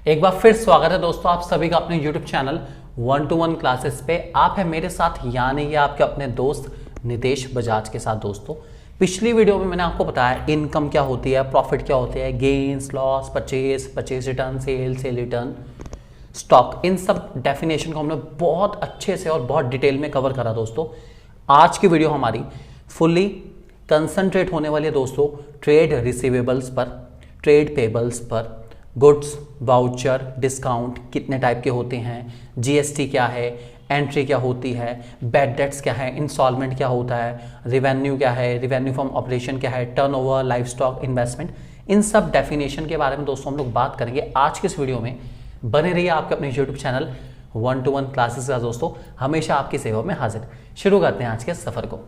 एक बार फिर स्वागत है दोस्तों आप सभी का अपने YouTube चैनल 1-to-1 क्लासेस पे। आप है मेरे साथ यानी कि आपके अपने दोस्त नितेश बजाज के साथ। दोस्तों पिछली वीडियो में मैंने आपको बताया इनकम क्या होती है, प्रॉफिट क्या होती है, gains loss, purchase return, sale return, stock, इन सब डेफिनेशन को हमने बहुत अच्छे से और बहुत डिटेल में कवर करा। दोस्तों आज की वीडियो हमारी फुल्ली कंसंट्रेट होने वाली है दोस्तों ट्रेड रिसीवेबल्स पर, ट्रेड पेबल्स पर, गुड्स, वाउचर, डिस्काउंट कितने टाइप के होते हैं, जीएसटी क्या है, एंट्री क्या होती है, बैड डेट्स क्या है, इंस्टॉलमेंट क्या होता है, रिवेन्यू क्या है, रिवेन्यू फ्रॉम ऑपरेशन क्या है, टर्नओवर, लाइफ स्टॉक, इन्वेस्टमेंट, इन सब डेफिनेशन के बारे में दोस्तों हम लोग बात करेंगे आज के इस वीडियो में। बने रहिए आपके अपने यूट्यूब चैनल 1-to-1 क्लासेस का दोस्तों, हमेशा आपकी सेवा में हाजिर। शुरू करते हैं आज के सफर को।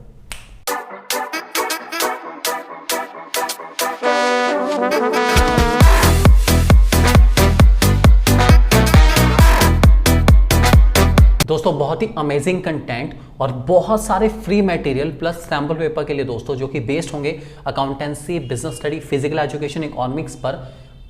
दोस्तों बहुत ही अमेजिंग कंटेंट और बहुत सारे free material plus sample paper के लिए दोस्तों जो कि बेस्ड होंगे accountancy, business study, physical education, economics पर।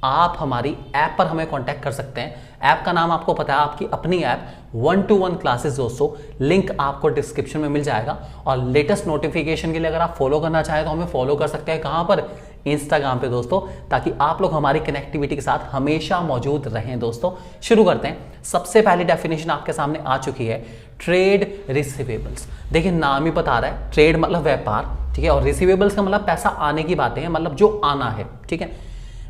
आप हमारी ऐप पर हमें कांटेक्ट कर सकते हैं। ऐप का नाम आपको पता है, आपकी अपनी ऐप 1-to-1 क्लासेस दोस्तों, लिंक आपको डिस्क्रिप्शन में मिल जाएगा। और लेटेस्ट नोटिफिकेशन के लिए अगर आप फॉलो करना चाहें तो हमें फॉलो कर सकते हैं। कहां पर? इंस्टाग्राम पे दोस्तों, ताकि आप लोग हमारी कनेक्टिविटी के साथ हमेशा मौजूद रहें। दोस्तों शुरू करते हैं। सबसे पहली डेफिनेशन आपके सामने आ चुकी है, ट्रेड रिसीवेबल्स। देखिए नाम ही बता रहा है, ट्रेड मतलब व्यापार, ठीक है, और रिसीवेबल्स का मतलब पैसा आने की बातें हैं, मतलब जो आना है, ठीक है।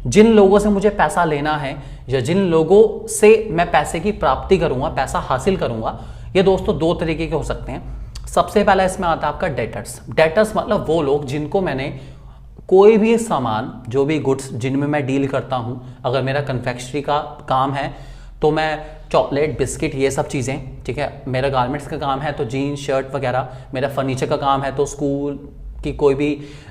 जिन लोगों से मुझे पैसा लेना है या जिन लोगों से मैं पैसे की प्राप्ति करूंगा, पैसा हासिल करूंगा, ये दोस्तों दो तरीके के हो सकते हैं। सबसे पहला इसमें आता है आपका डेटर्स। डेटर्स मतलब वो लोग जिनको मैंने कोई भी सामान, जो भी गुड्स जिनमें मैं डील करता हूं, अगर मेरा कन्फेक्शनरी का काम है तो मैं चॉकलेट, बिस्किट, ये सब चीज़ें, ठीक है। मेरा गारमेंट्स का काम है तो जीन्स, शर्ट वगैरह। मेरा फर्नीचर का काम है तो स्कूल की कोई भी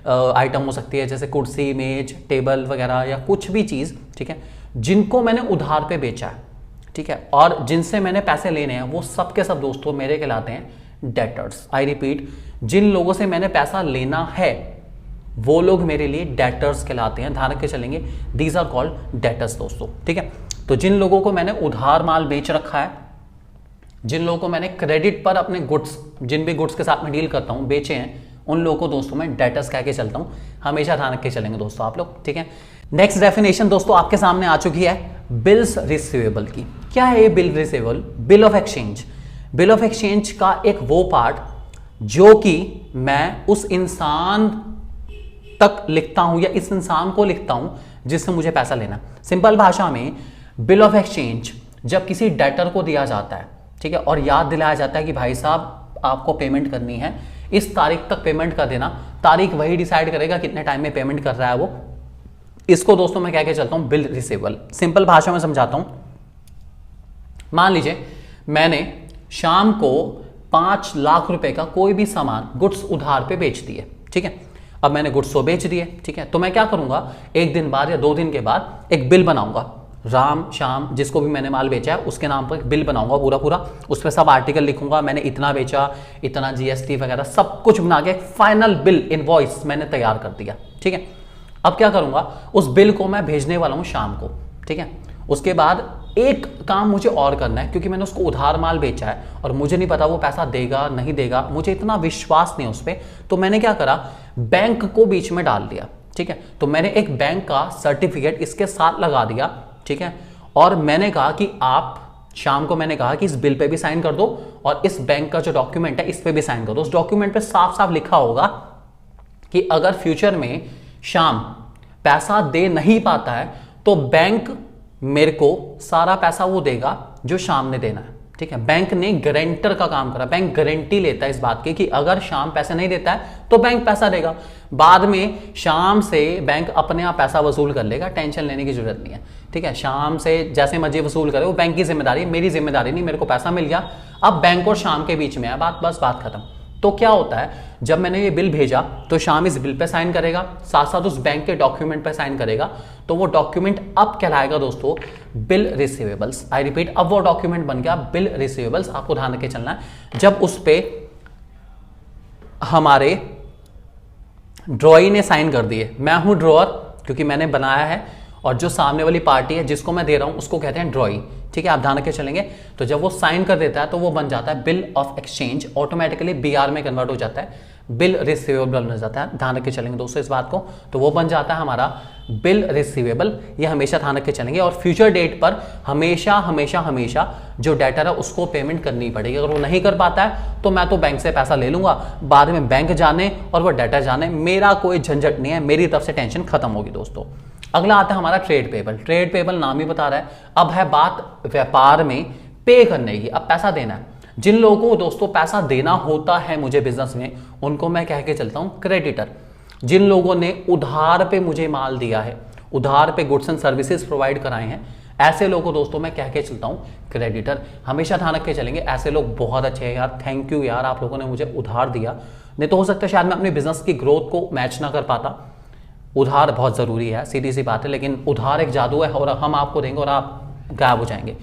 आइटम हो सकती है, जैसे कुर्सी, मेज, टेबल वगैरह या कुछ भी चीज़, ठीक है, जिनको मैंने उधार पे बेचा है, ठीक है, और जिनसे मैंने पैसे लेने हैं, वो सब के सब दोस्तों मेरे कहलाते हैं डेटर्स। आई रिपीट, जिन लोगों से मैंने पैसा लेना है वो लोग मेरे लिए डेटर्स कहलाते हैं। ध्यान रख के चलेंगे, दीज आर कॉल्ड डेटर्स दोस्तों, ठीक है। तो जिन लोगों को मैंने उधार माल बेच रखा है, जिन लोगों को मैंने क्रेडिट पर अपने गुड्स, जिन भी गुड्स के साथ में डील करता हूं, बेचे हैं, उन लोगों को दोस्तों मैं डेटर्स कह के चलता हूं। हमेशा ध्यान रख के चलेंगे दोस्तों आप लोग, ठीक है। नेक्स्ट डेफिनेशन दोस्तों आपके सामने आ चुकी है बिल्स रिसीवेबल की। क्या है ये bill receivable? Bill of exchange. Bill of exchange का एक वो पार्ट जो कि मैं उस इंसान तक लिखता हूं या इस इंसान को लिखता हूं जिससे मुझे पैसा लेना। सिंपल भाषा में बिल ऑफ एक्सचेंज जब किसी डेटर को दिया जाता है, ठीक है, और याद दिलाया जाता है कि भाई साहब आपको पेमेंट करनी है, इस तारीख तक पेमेंट कर देना। तारीख वही डिसाइड करेगा कितने टाइम में पेमेंट कर रहा है वो। इसको दोस्तों मैं कह के चलता हूं बिल रिसीवेबल। सिंपल भाषा में समझाता हूं। मान लीजिए मैंने शाम को 5 लाख रुपए का कोई भी सामान, गुड्स उधार पे बेच दिए, ठीक है। अब मैंने गुड्स तो बेच दिए, ठीक है, तो मैं क्या करूंगा, एक दिन बाद या 2 दिन के बाद एक बिल बनाऊंगा। राम श्याम जिसको भी मैंने माल बेचा है उसके नाम पर एक बिल बनाऊंगा पूरा, उस पर सब आर्टिकल लिखूंगा, मैंने इतना बेचा, इतना जीएसटी वगैरह सब कुछ बना के फाइनल बिल, इनवॉइस मैंने तैयार कर दिया, ठीक है। अब क्या करूंगा, उस बिल को मैं भेजने वाला हूं शाम को, ठीक है। उसके बाद एक काम मुझे और करना है, क्योंकि मैंने उसको उधार माल बेचा है और मुझे नहीं पता वो पैसा देगा नहीं देगा, मुझे इतना विश्वास नहीं उस पर। तो मैंने क्या करा, बैंक को बीच में डाल दिया, ठीक है। तो मैंने एक बैंक का सर्टिफिकेट इसके साथ लगा दिया, ठीक है, और मैंने कहा कि आप, शाम को मैंने कहा कि इस बिल पे भी साइन कर दो और इस बैंक का जो डॉक्यूमेंट है इस पे भी साइन कर दो। उस डॉक्यूमेंट पे साफ साफ लिखा होगा कि अगर फ्यूचर में शाम पैसा दे नहीं पाता है तो बैंक मेरे को सारा पैसा वो देगा जो शाम ने देना है, ठीक है। बैंक ने गारंटर का काम करा, बैंक गारंटी लेता है इस बात की कि अगर शाम पैसे नहीं देता है तो बैंक पैसा देगा। बाद में शाम से बैंक अपने आप पैसा वसूल कर लेगा, टेंशन लेने की जरूरत नहीं है, ठीक है। शाम से जैसे मर्जी वसूल करे, वो बैंक की जिम्मेदारी, मेरी जिम्मेदारी नहीं। मेरे को पैसा मिल गया, अब बैंक और शाम के बीच में है बात, बस बात खत्म। तो क्या होता है, जब मैंने ये बिल भेजा तो शाम इस बिल पे साइन करेगा, साथ साथ उस बैंक के डॉक्यूमेंट पे साइन करेगा, तो वो डॉक्यूमेंट अब कहलाएगा दोस्तों बिल रिसीवेबल्स। आई रिपीट, अब वो डॉक्यूमेंट बन गया बिल रिसीवेबल्स। आपको ध्यान रखे चलना है, जब उस पे हमारे ड्रॉई ने साइन कर दिए, मैं हूं ड्रॉअर क्योंकि मैंने बनाया है, और जो सामने वाली पार्टी है जिसको मैं दे रहा हूं उसको कहते हैं ड्रॉई। ठीक है, आप ध्यान रख के चलेंगे। तो जब वो साइन कर देता है तो वो बन जाता है bill of exchange, automatically BR में कन्वर्ट हो जाता है, बिल रिसीवेबल बन जाता है। ध्यान रख के चलेंगे दोस्तों इस बात को। तो वो बन जाता है हमारा बिल रिसीवेबल, ये हमेशा ध्यान रख के चलेंगे। और फ्यूचर डेट पर हमेशा हमेशा हमेशा जो डेटर है उसको पेमेंट करनी पड़ेगी। अगर वो नहीं कर पाता है तो मैं तो बैंक से पैसा ले लूंगा, बाद में बैंक जाने और वो डेटर जाने, मेरा कोई झंझट नहीं है, मेरी तरफ से टेंशन खत्म होगी दोस्तों। अगला आता है हमारा ट्रेड पेबल। ट्रेड पेबल नाम ही बता रहा है, अब है बात व्यापार में पे करने की, अब पैसा देना है। जिन लोगों को दोस्तों पैसा देना होता है मुझे बिजनेस में, उनको मैं कह के चलता हूं क्रेडिटर। जिन लोगों ने उधार पे मुझे माल दिया है, उधार पे गुड्स एंड सर्विसेज प्रोवाइड कराए हैं, ऐसे लोगों को दोस्तों मैं कह के चलता हूं क्रेडिटर। हमेशा ध्यान रख के चलेंगे, ऐसे लोग बहुत अच्छे हैं यार, थैंक यू यार, आप लोगों ने मुझे उधार दिया। नहीं तो हो सकता है शायद मैं अपने बिजनेस की ग्रोथ को मैच ना कर पाता। उधार बहुत ज़रूरी है, सीधी सी बात है, लेकिन उधार एक जादू है और हम आपको देंगे और आप गायब हो जाएंगे,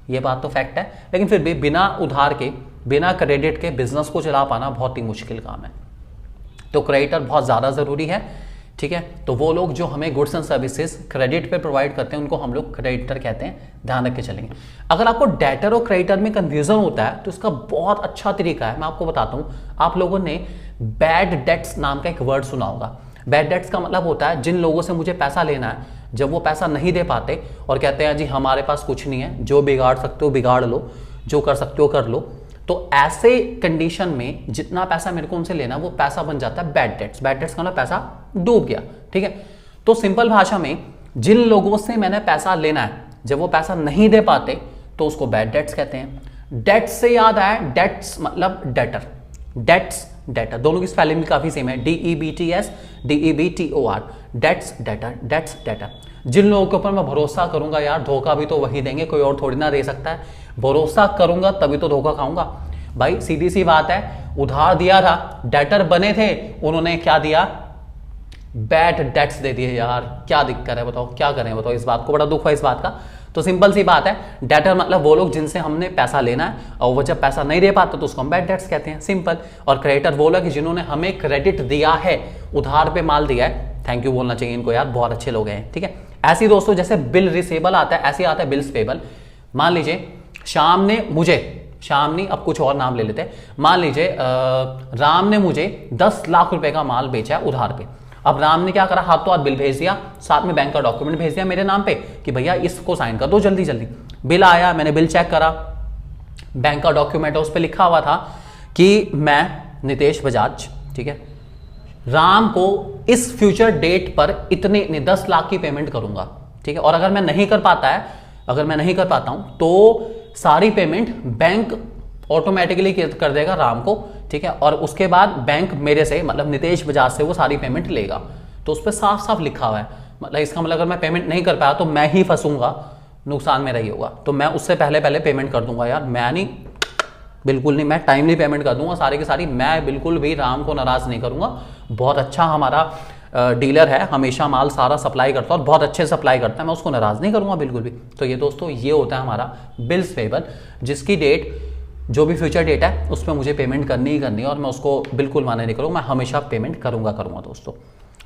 ये बात तो फैक्ट है। लेकिन फिर भी बिना उधार के, बिना क्रेडिट के बिजनेस को चला पाना बहुत ही मुश्किल काम है। तो क्रेडिटर बहुत ज़्यादा ज़रूरी है। ठीक है, तो वो लोग जो हमें गुड्स एंड सर्विसेज क्रेडिट पे प्रोवाइड करते हैं उनको हम लोग क्रेडिटर कहते हैं, ध्यान रख के चलेंगे। अगर आपको डेटर और क्रेडिटर में कन्फ्यूजन होता है तो इसका बहुत अच्छा तरीका है, मैं आपको बताता हूँ। आप लोगों ने बैड डेट्स नाम का एक वर्ड सुना होगा। बैड डेट्स का मतलब होता है जिन लोगों से मुझे पैसा लेना है, जब वो पैसा नहीं दे पाते और कहते हैं जी हमारे पास कुछ नहीं है, जो बिगाड़ सकते हो बिगाड़ लो, जो कर सकते हो कर लो। तो ऐसे कंडीशन में जितना पैसा मेरे को उनसे लेना वो पैसा बन जाता है बैड डेट्स। बैड डेट्स का मतलब पैसा डूब गया। ठीक है, तो सिंपल भाषा में जिन लोगों से मैंने पैसा लेना है, जब वो पैसा नहीं दे पाते तो उसको बैड डेट्स कहते हैं। डेट्स से याद आया, डेट्स मतलब डेटर, डेट्स डेटर, दोनों की स्पेलिंग भी काफी सेम है, DEBTS DEBTOR, debts debtor, debts debtor. जिन लोगों के ऊपर मैं भरोसा करूंगा यार, धोखा भी तो वही देंगे, कोई और थोड़ी ना दे सकता है। भरोसा करूंगा तभी तो धोखा खाऊंगा भाई, सीधी सी बात है। उधार दिया था, डेटर बने थे, उन्होंने क्या दिया, बैड डेट्स दे दिए यार, क्या दिक्कत है बताओ, क्या करें बताओ, इस बात को बड़ा दुख है इस बात का। तो सिंपल सी बात है, डेटर मतलब वो लोग जिनसे हमने पैसा लेना है और वो जब पैसा नहीं दे पाते तो उसको हम बैड डेट्स कहते हैं, सिंपल। और क्रेडिटर वो लोग जिन्होंने हमें क्रेडिट दिया है, उधार पे माल दिया है, थैंक यू बोलना चाहिए इनको यार, बहुत अच्छे लोग हैं। ठीक है, ऐसे ही दोस्तों जैसे बिल रिसेबल आता है, ऐसे आता है बिल्स पेबल। मान लीजिए शाम ने मुझे, शाम नहीं अब कुछ और नाम ले लेते हैं, मान लीजिए राम ने मुझे 10 लाख रुपए का माल बेचा है उधार पे। अब राम ने क्या करा, हाथ तो हाथ बिल भेज दिया, साथ में बैंक का डॉक्यूमेंट भेज दिया मेरे नाम पे कि भैया इसको साइन कर दो जल्दी जल्दी। बिल आया, मैंने बिल चेक करा, बैंक का डॉक्यूमेंट है, उस पर लिखा हुआ था कि मैं नितेश बजाज, ठीक है, राम को इस फ्यूचर डेट पर इतने 10 लाख की पेमेंट करूंगा। ठीक है, और अगर मैं नहीं कर पाता है, अगर मैं नहीं कर पाता हूं तो सारी पेमेंट बैंक ऑटोमेटिकली कर देगा राम को। ठीक है, और उसके बाद बैंक मेरे से मतलब नितेश बजाज से वो सारी पेमेंट लेगा। तो उस पर साफ साफ लिखा हुआ है, मतलब इसका मतलब अगर मैं पेमेंट नहीं कर पाया तो मैं ही फंसूंगा, नुकसान मेरा ही होगा। तो मैं उससे पहले पहले पेमेंट कर दूंगा यार, मैं नहीं, बिल्कुल नहीं, मैं टाइमली पेमेंट कर दूंगा सारी की सारी। मैं बिल्कुल भी राम को नाराज नहीं करूंगा। बहुत अच्छा हमारा डीलर है, हमेशा माल सारा सप्लाई करता है और बहुत अच्छे सप्लाई करता है, मैं उसको नाराज नहीं करूंगा बिल्कुल भी। तो ये दोस्तों ये होता है हमारा बिल्स पेबल, जिसकी डेट जो भी फ्यूचर डेट है उस पर मुझे पेमेंट करनी ही करनी है और मैं उसको बिल्कुल माने नहीं करूँगा, मैं हमेशा पेमेंट करूंगा दोस्तों।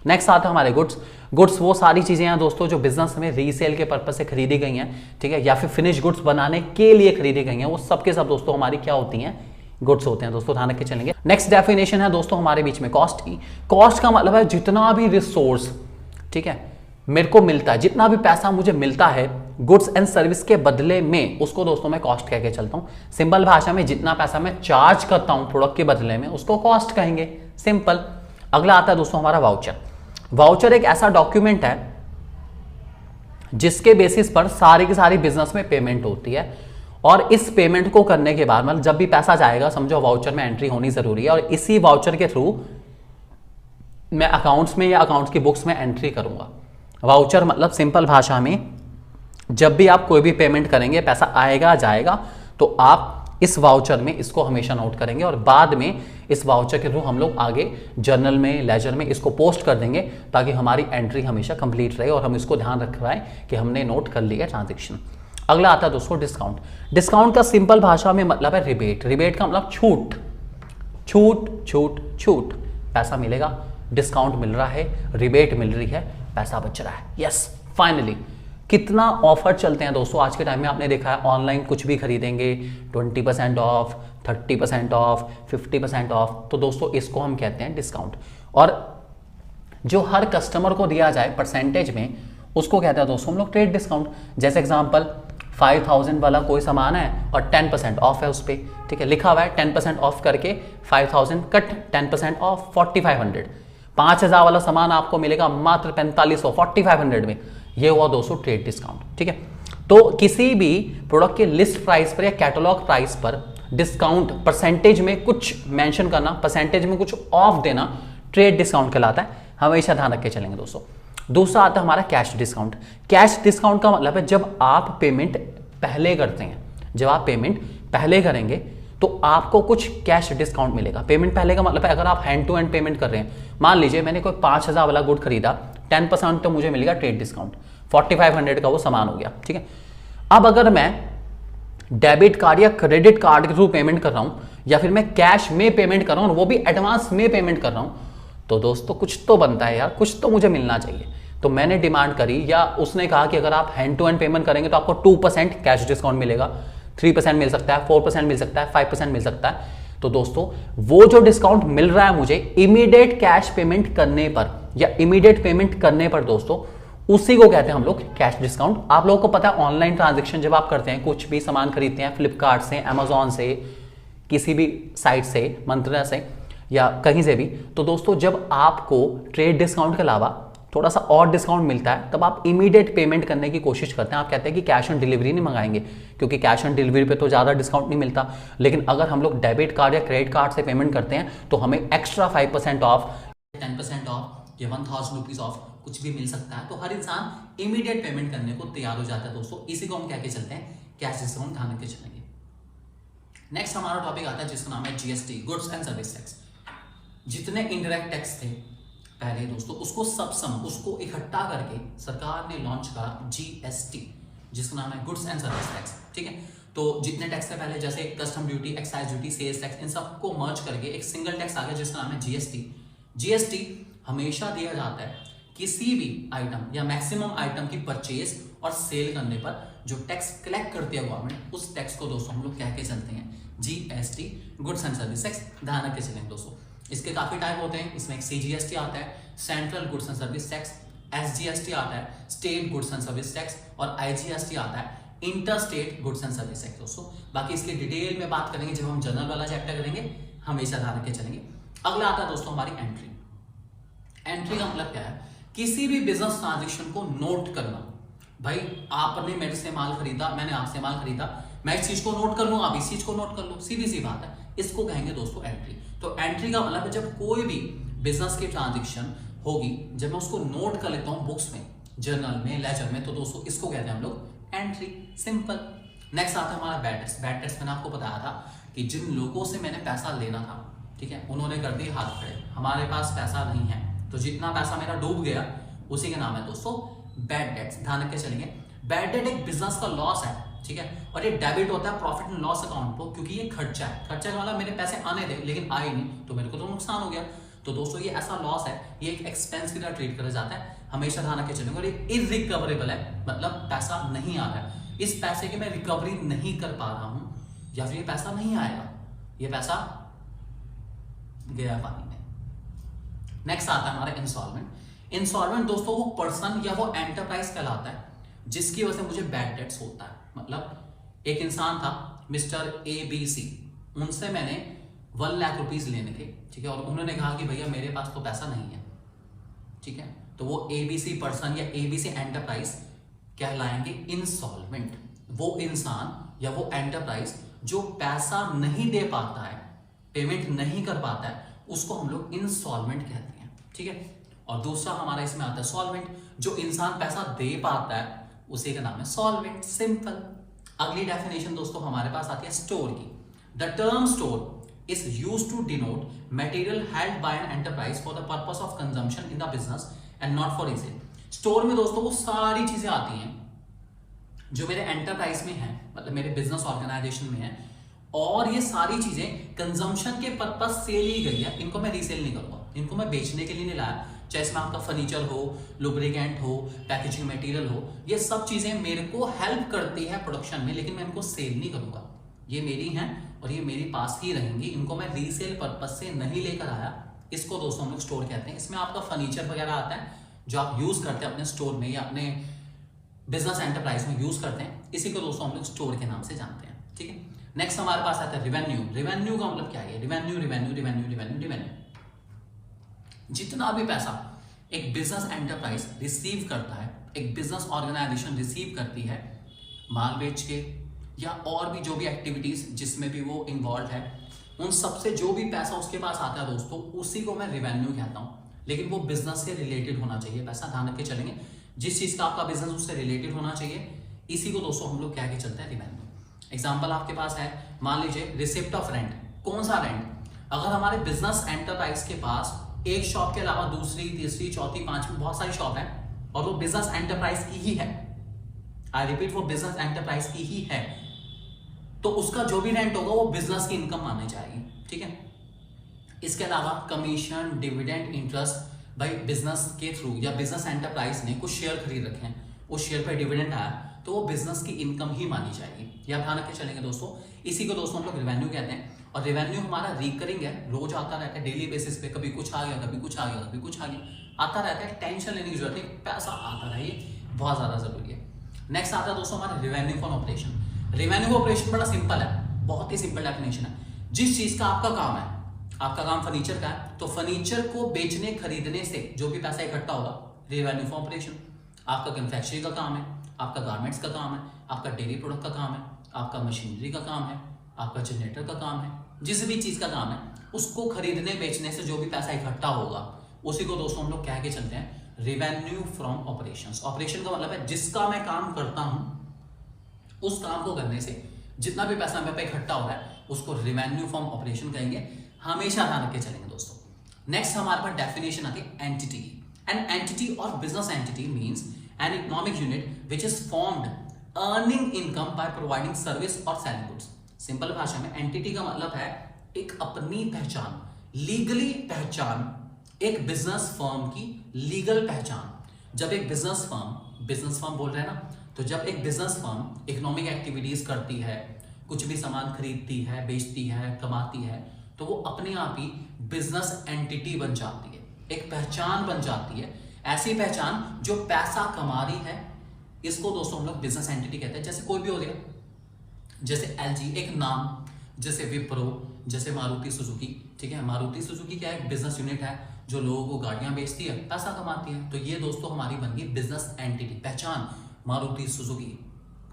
नेक्स्ट आता है हमारे गुड्स। गुड्स वो सारी चीजें हैं दोस्तों जो बिजनेस में रीसेल के पर्पज से खरीदी गई हैं, ठीक है, या फिर फिनिश गुड्स बनाने के लिए खरीदी गई हैं, वो सबके सब दोस्तों हमारी क्या होती हैं, गुड्स होते हैं दोस्तों, ध्यान रख के चलेंगे। नेक्स्ट डेफिनेशन है दोस्तों हमारे बीच में कॉस्ट की। कॉस्ट का मतलब है जितना भी रिसोर्स, ठीक है, मेरे को मिलता है, जितना भी पैसा मुझे मिलता है गुड्स एंड सर्विस के बदले में, उसको दोस्तों मैं कॉस्ट कह के चलता हूं। सिंपल भाषा में जितना पैसा मैं चार्ज करता हूं प्रोडक्ट के बदले में उसको कॉस्ट कहेंगे, सिंपल। अगला आता है दोस्तों हमारा वाउचर। वाउचर एक ऐसा डॉक्यूमेंट है जिसके बेसिस पर सारी की सारी बिजनेस में पेमेंट होती है, और इस पेमेंट को करने के बाद मतलब जब भी पैसा जाएगा समझो वाउचर में एंट्री होनी जरूरी है, और इसी वाउचर के थ्रू मैं अकाउंट्स में या अकाउंट्स की बुक्स में एंट्री करूंगा। वाउचर मतलब सिंपल भाषा में जब भी आप कोई भी पेमेंट करेंगे, पैसा आएगा जाएगा, तो आप इस वाउचर में इसको हमेशा नोट करेंगे और बाद में इस वाउचर के थ्रू हम लोग आगे जर्नल में, लेजर में इसको पोस्ट कर देंगे ताकि हमारी एंट्री हमेशा कंप्लीट रहे और हम इसको ध्यान रख रहे हैं कि हमने नोट कर लिया ट्रांजेक्शन। अगला आता है दोस्तों डिस्काउंट। डिस्काउंट का सिंपल भाषा में मतलब है रिबेट। रिबेट का मतलब छूट, छूट छूट छूट, पैसा मिलेगा, डिस्काउंट मिल रहा है, रिबेट मिल रही है, पैसा बच रहा है। यस, फाइनली कितना ऑफर चलते हैं दोस्तों आज के टाइम में। आपने देखा है ऑनलाइन कुछ भी खरीदेंगे 20% ऑफ, 30% ऑफ, 50% ऑफ। तो दोस्तों इसको हम कहते हैं डिस्काउंट। और जो हर कस्टमर को दिया जाए परसेंटेज में, उसको कहते हैं दोस्तों हम लोग ट्रेड डिस्काउंट। जैसे एग्जांपल 5000 वाला कोई सामान है और 10% ऑफ है उस पर, ठीक है, लिखा हुआ है 10% ऑफ करके 5000 कट 10% ऑफ 4500। 5000 वाला सामान आपको मिलेगा मात्र 4500, 4500 में। ये हुआ दोस्तों ट्रेड डिस्काउंट, ठीक है। तो किसी भी प्रोडक्ट के लिस्ट प्राइस पर या कैटलॉग प्राइस पर डिस्काउंट परसेंटेज में कुछ मेंशन करना, परसेंटेज में कुछ ऑफ देना ट्रेड डिस्काउंट कहलाता है। हमेशा ध्यान रख के चलेंगे दोस्तों। दूसरा आता है हमारा कैश डिस्काउंट। कैश डिस्काउंट का मतलब है जब आप पेमेंट पहले करते हैं, जब आप पेमेंट पहले करेंगे तो आपको कुछ कैश डिस्काउंट मिलेगा। पेमेंट पहले का मतलब है अगर आप हैंड टू हैंड पेमेंट कर रहे हैं, मान लीजिए मैंने कोई 5000 वाला गुड खरीदा, 10% तो मुझे मिलेगा ट्रेड डिस्काउंट, 4500 का वो सामान हो गया, ठीक है। अब अगर मैं डेबिट कार्ड या क्रेडिट कार्ड के थ्रू पेमेंट कर रहा हूं या फिर मैं कैश में पेमेंट कर रहा हूं, वो भी एडवांस में पेमेंट कर रहा हूं, तो दोस्तों कुछ तो बनता है यार, कुछ तो मुझे मिलना चाहिए। तो मैंने डिमांड करी या उसने कहा कि अगर आप हैंड टू हैंड पेमेंट करेंगे तो आपको 2% कैश डिस्काउंट मिलेगा, 3% मिल सकता है, 4% मिल सकता है, 5% मिल सकता है। तो दोस्तों वो जो डिस्काउंट मिल रहा है मुझे इमीडिएट कैश पेमेंट करने पर या इमीडिएट पेमेंट करने पर दोस्तों, उसी को कहते हैं हम लोग कैश डिस्काउंट। आप लोगों को पता है ऑनलाइन ट्रांजेक्शन जब आप करते हैं, कुछ भी सामान खरीदते हैं फ्लिपकार्ट से, अमेजोन से, किसी भी साइट से, मंत्रा से या कहीं से भी, तो दोस्तों जब आपको ट्रेड डिस्काउंट के अलावा थोड़ा सा और डिस्काउंट मिलता है तब आप इमीडिएट पेमेंट करने की कोशिश करते हैं। आप कहते हैं कि कैश ऑन डिलीवरी नहीं मंगाएंगे क्योंकि कैश ऑन डिलीवरी पे तो ज़्यादा डिस्काउंट नहीं मिलता। लेकिन अगर हम लोग डेबिट कार्ड या क्रेडिट कार्ड से पेमेंट करते हैं तो हमें एक्स्ट्रा 5% ऑफ, 10% ऑफ या 1000 रुपीज ऑफ कुछ भी मिल सकता है। तो हर इंसान इमीडिएट पेमेंट करने को तैयार हो जाता है दोस्तों। इसी को हम कह के चलते हैं कैश डिस्काउंट, ध्यान रख के चलेंगे। नेक्स्ट हमारा टॉपिक आता है जिसका नाम है GST, goods and service tax. जितने इनडायरेक्ट टैक्स थे पहले दोस्तों, उसको इकट्ठा करके सरकार ने लॉन्च करा जीएसटी, जिसका नाम है गुड्स एंड सर्विस टैक्स, ठीक है। तो जितने टैक्स थे पहले, जैसे custom duty, excise duty, sales tax, इन सबको मर्ज करके एक सिंगल टैक्स आ गया जिसका नाम है जीएसटी। जीएसटी हमेशा दिया जाता है किसी भी आइटम या मैक्सिमम आइटम की परचेज और सेल करने पर जो टैक्स कलेक्ट करती है गवर्नमेंट, उस टैक्स को दोस्तों हम लोग कह के चलते हैं GST, goods and service tax. ध्यान रख के चलेंगे दोस्तों। इसके काफी टाइप होते हैं। इसमें एक सीजीएसटी आता है, central goods and service tax, SGST आता है, state goods and service tax, और आईजीएसटी आता है, inter state goods and service tax दोस्तों। बाकी इसकी डिटेल में बात करेंगे जब हम जनरल वाला चैप्टर करेंगे, हमेशा ध्यान रख के चलेंगे। अगला आता है दोस्तों हमारी एंट्री। एंट्री का मतलब क्या है? किसी भी बिजनेस ट्रांजेक्शन को नोट करना। भाई आपने मेरे से माल खरीदा, मैंने आपसे माल खरीदा, मैं इस चीज को नोट कर लूं, आप इस चीज को नोट कर लो, सीधी सी बात है। इसको कहेंगे दोस्तों एंट्री। तो एंट्री का मतलब है जब कोई भी बिजनेस की ट्रांजेक्शन होगी, जब मैं उसको नोट कर लेता हूं बुक्स में, जर्नल में, लेजर में, तो दोस्तों इसको कहते हैं हम लोग एंट्री, सिंपल। नेक्स्ट आता है हमारा बैड टैक्स। बैड टैक्स मैंने आपको बताया था कि जिन लोगों से मैंने पैसा लेना था, ठीक है, उन्होंने कर दिए हाथ खड़े, हमारे पास पैसा नहीं है, तो जितना पैसा मेरा डूब गया उसी का नाम है दोस्तों बैड डेट्स। ध्यान रख के चलेंगे। बैड डेट एक बिजनेस का लॉस है, ठीक है, और ये डेबिट होता है प्रॉफिट एंड लॉस अकाउंट पर, क्योंकि ये खर्चा है। खर्चा का मतलब मेरे पैसे आने थे लेकिन आए नहीं, तो मेरे को तो नुकसान हो गया। तो दोस्तों ये ऐसा लॉस है, ये एक एक्सपेंस की तरह ट्रीट करा जाता है, हमेशा ध्यान रख के चलेंगे। और ये इररिकवरेबल है, मतलब पैसा नहीं आ रहा है, इस पैसे की मैं रिकवरी नहीं कर पा रहा हूं, या फिर ये पैसा नहीं आएगा, ये पैसा गया पानी में। नेक्स्ट आता है हमारा इंस्टॉलमेंट। इंस्टॉलमेंट दोस्तों वो पर्सन या वो एंटरप्राइज कहलाता है जिसकी वजह से मुझे बैड डेट्स होता है। मतलब एक इंसान था मिस्टर ABC, उनसे मैंने 1 लाख रुपीज लेने थे, ठीक है, और उन्होंने कहा कि भैया मेरे पास तो पैसा नहीं है, ठीक है, तो वो ABC पर्सन या ABC एंटरप्राइज कहलाएंगे इंस्टॉलमेंट। वो इंसान या वो एंटरप्राइज जो पैसा नहीं दे पाता है, पेमेंट नहीं कर पाता है, उसको हम लोग इंस्टॉलमेंट कहते हैं, ठीक है। और दूसरा हमारा इसमें आता है सॉल्वेंट, जो इंसान पैसा दे पाता है उसी का नाम है सॉल्वेंट, सिंपल। अगली डेफिनेशन दोस्तों हमारे पास आती है स्टोर की। The term store is used to denote material held by an enterprise for the purpose of consumption in the business and not for resale। Store में दोस्तों वो सारी चीजें आती हैं जो मेरे एंटरप्राइज में है, मतलब मेरे बिजनेस ऑर्गेनाइजेशन में है, और ये सारी चीजें कंजम्पशन के पर्पस से ली गई है। इनको मैं रीसेल नहीं करूंगा, इनको मैं बेचने के लिए नहीं लाया। चाहे इसमें आपका फर्नीचर हो, लुब्रिकेंट हो, पैकेजिंग मटेरियल हो, ये सब चीजें मेरे को हेल्प करती है प्रोडक्शन में, लेकिन मैं इनको सेल नहीं करूंगा। ये मेरी हैं और ये मेरे पास ही रहेंगी, इनको मैं रीसेल पर्पज से नहीं लेकर आया। इसको दोस्तों हम लोग स्टोर कहते हैं। इसमें आपका फर्नीचर वगैरह आता है जो आप यूज करते हैं अपने स्टोर में या अपने बिजनेस एंटरप्राइज में यूज करते हैं, इसी को दोस्तों हम लोग स्टोर के नाम से जानते हैं। ठीक है, नेक्स्ट हमारे पास आता है रिवेन्यू। रिवेन्यू का मतलब क्या है? Revenue revenue revenue revenue revenue जितना भी पैसा एक बिजनेस एंटरप्राइज रिसीव करता है, एक बिजनेस ऑर्गेनाइजेशन रिसीव करती है माल बेच के या और भी जो भी एक्टिविटीज जिसमें भी वो इन्वॉल्व है, उन सबसे जो भी पैसा उसके पास आता है दोस्तों, उसी को मैं रिवेन्यू कहता हूं। लेकिन वो बिजनेस से रिलेटेड होना चाहिए पैसा, ध्यान रख के चलेंगे। जिस चीज का आपका बिजनेस उससे रिलेटेड होना चाहिए, इसी को दोस्तों हम लोग कह के चलते हैं रिवेन्यू। एग्जाम्पल आपके पास है, मान लीजिए रिसिप्ट ऑफ रेंट। कौन सा रेंट? अगर हमारे बिजनेस एंटरप्राइज के पास एक शॉप के अलावा दूसरी, तीसरी, चौथी, पांचवी बहुत सारी शॉप है और वो बिजनेस एंटरप्राइज की ही है, आई रिपीट, वो बिजनेस एंटरप्राइज की ही है, तो उसका जो भी रेंट होगा वो बिजनेस की इनकम मानी जाएगी। ठीक है, इसके अलावा कमीशन, डिविडेंड, इंटरेस्ट, भाई बिजनेस के थ्रू या बिजनेस एंटरप्राइज ने कुछ शेयर खरीद रखे हैं, उस शेयर पर डिविडेंड आया तो वो बिजनेस की इनकम ही मानी जाएगी। या ध्यान रख के चलेंगे दोस्तों, इसी को दोस्तों हम लोग रेवेन्यू कहते हैं। और रेवेन्यू हमारा रिकरिंग है, रोज आता रहता है, डेली बेसिस पे, कभी कुछ आ गया, कभी कुछ आ गया, कभी कुछ आ गया, आता रहता है। टेंशन लेने की जरूरत नहीं, पैसा आता रहे, बहुत ज्यादा जरूरी है। नेक्स्ट आता है दोस्तों हमारा revenue from operation. Revenue operation बड़ा सिंपल है, बहुत ही सिंपल डेफिनेशन है। जिस चीज का आपका काम है, आपका काम फर्नीचर का है, तो फर्नीचर को बेचने खरीदने से जो भी पैसा इकट्ठा होगा, रेवेन्यू फ्रॉम ऑपरेशन। आपका मैन्युफैक्चरिंग का काम है, आपका गारमेंट्स का काम है, आपका डेयरी प्रोडक्ट का काम है, आपका मशीनरी का काम है, आपका जनरेटर का काम है, जिस भी चीज का काम है उसको खरीदने बेचने से जो भी पैसा इकट्ठा होगा, उसी को दोस्तों हम लोग कह के चलते हैं रेवेन्यू फ्रॉम ऑपरेशंस। ऑपरेशन का मतलब है जिसका मैं काम करता हूं, उस काम को करने से जितना भी पैसा मेरे पे इकट्ठा हो रहा है उसको रेवेन्यू फ्रॉम ऑपरेशन कहेंगे। हमेशा ध्यान रख के चलेंगे दोस्तों। नेक्स्ट हमारे पास डेफिनेशन आती है एंटिटी। एन एंटिटी और business entity means an economic unit which is formed earning income by providing service और सेलिंग गुड्स। सिंपल भाषा में एंटिटी का मतलब है एक अपनी पहचान, लीगली पहचान, एक बिजनेस फर्म की लीगल पहचान। जब एक बिजनेस फर्म बोल रहे हैं ना, तो जब एक बिजनेस फर्म इकोनॉमिक एक्टिविटीज करती है, कुछ भी सामान खरीदती है, बेचती है, कमाती है, तो वो अपने आप ही बिजनेस एंटिटी बन जाती है, एक पहचान बन जाती है। ऐसी पहचान जो पैसा कमा रही है, इसको दोस्तों हम लोग बिजनेस एंटिटी कहते हैं। जैसे कोई भी हो गया, जैसे एलजी एक नाम, जैसे विप्रो, जैसे मारुति सुजुकी। ठीक है, मारुति सुजुकी क्या है? बिजनेस यूनिट है जो लोगों को गाड़ियां बेचती है, पैसा कमाती है। तो ये दोस्तों हमारी बन गई बिजनेस एंटिटी, पहचान, मारुति सुजुकी।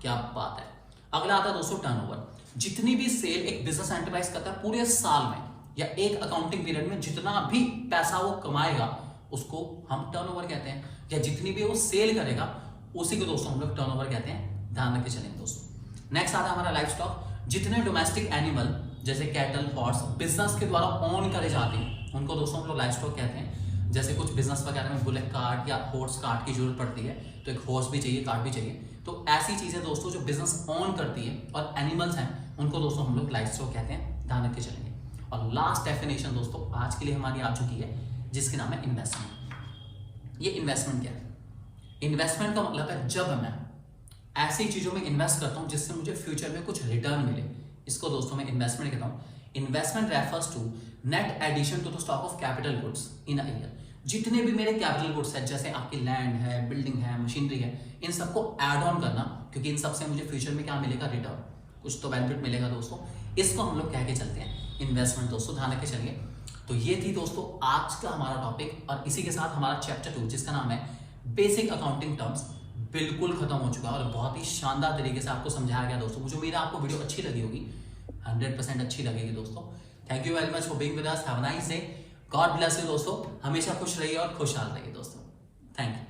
क्या बात है। अगला आता है दोस्तों टर्नओवर। जितनी भी सेल एक बिजनेस एंटरप्राइज करता है पूरे साल में या एक अकाउंटिंग पीरियड में, जितना भी पैसा वो कमाएगा उसको हम टर्नओवर कहते हैं। या जितनी भी वो सेल करेगा उसी को दोस्तों हम लोग टर्नओवर कहते हैं। ध्यान रख के चलेंगे दोस्तों। नेक्स्ट आता है हमारा लाइफ स्टॉक। जितने डोमेस्टिक एनिमल जैसे कैटल, हॉर्स बिजनेस के द्वारा ऑन करे जाते हैं, उनको दोस्तों हम लोग लाइफ स्टॉक कहते हैं। जैसे कुछ बिजनेस वगैरह में बुलेट कार्ट या हॉर्स कार्ट की जरूरत पड़ती है, तो एक हॉर्स भी चाहिए, कार्ट भी चाहिए। तो ऐसी चीजें दोस्तों जो बिजनेस ऑन करती है और एनिमल्स हैं, उनको दोस्तों हम लोग लाइफ स्टॉक कहते हैं। ध्यान रख के चलेंगे। और लास्ट डेफिनेशन दोस्तों आज के लिए हमारी आ चुकी है, जिसके नाम है इन्वेस्टमेंट। ये इन्वेस्टमेंट क्या है? इन्वेस्टमेंट का मतलब है जब मैं ऐसी चीजों में इन्वेस्ट करता हूं जिससे मुझे फ्यूचर में कुछ रिटर्न मिले, इसको दोस्तों मैं इन्वेस्टमेंट कहता हूं। Investment refers to net addition to the stock of capital goods in a year. जितने भी मेरे कैपिटल गुड्स है, जैसे आपकी लैंड है, बिल्डिंग है, मशीनरी है, इन सबको ऐड ऑन करना, क्योंकि इन सबसे मुझे फ्यूचर में क्या मिलेगा? रिटर्न, कुछ तो बेनिफिट मिलेगा दोस्तों। इसको हम लोग कह के चलते हैं इन्वेस्टमेंट। दोस्तों ध्यान रख के चलिए। तो ये थी दोस्तों आज का हमारा टॉपिक, और इसी के साथ हमारा चैप्टर 2 जिसका नाम है बेसिक अकाउंटिंग टर्म्स बिल्कुल खत्म हो चुका है और बहुत ही शानदार तरीके से आपको समझाया गया दोस्तों। मुझे उम्मीद है आपको वीडियो अच्छी लगी होगी, 100% अच्छी लगेगी दोस्तों। Thank you very much for being with us. Have a nice day. God bless you दोस्तों। हमेशा खुश रहिए और खुशहाल रहिए दोस्तों। Thank you.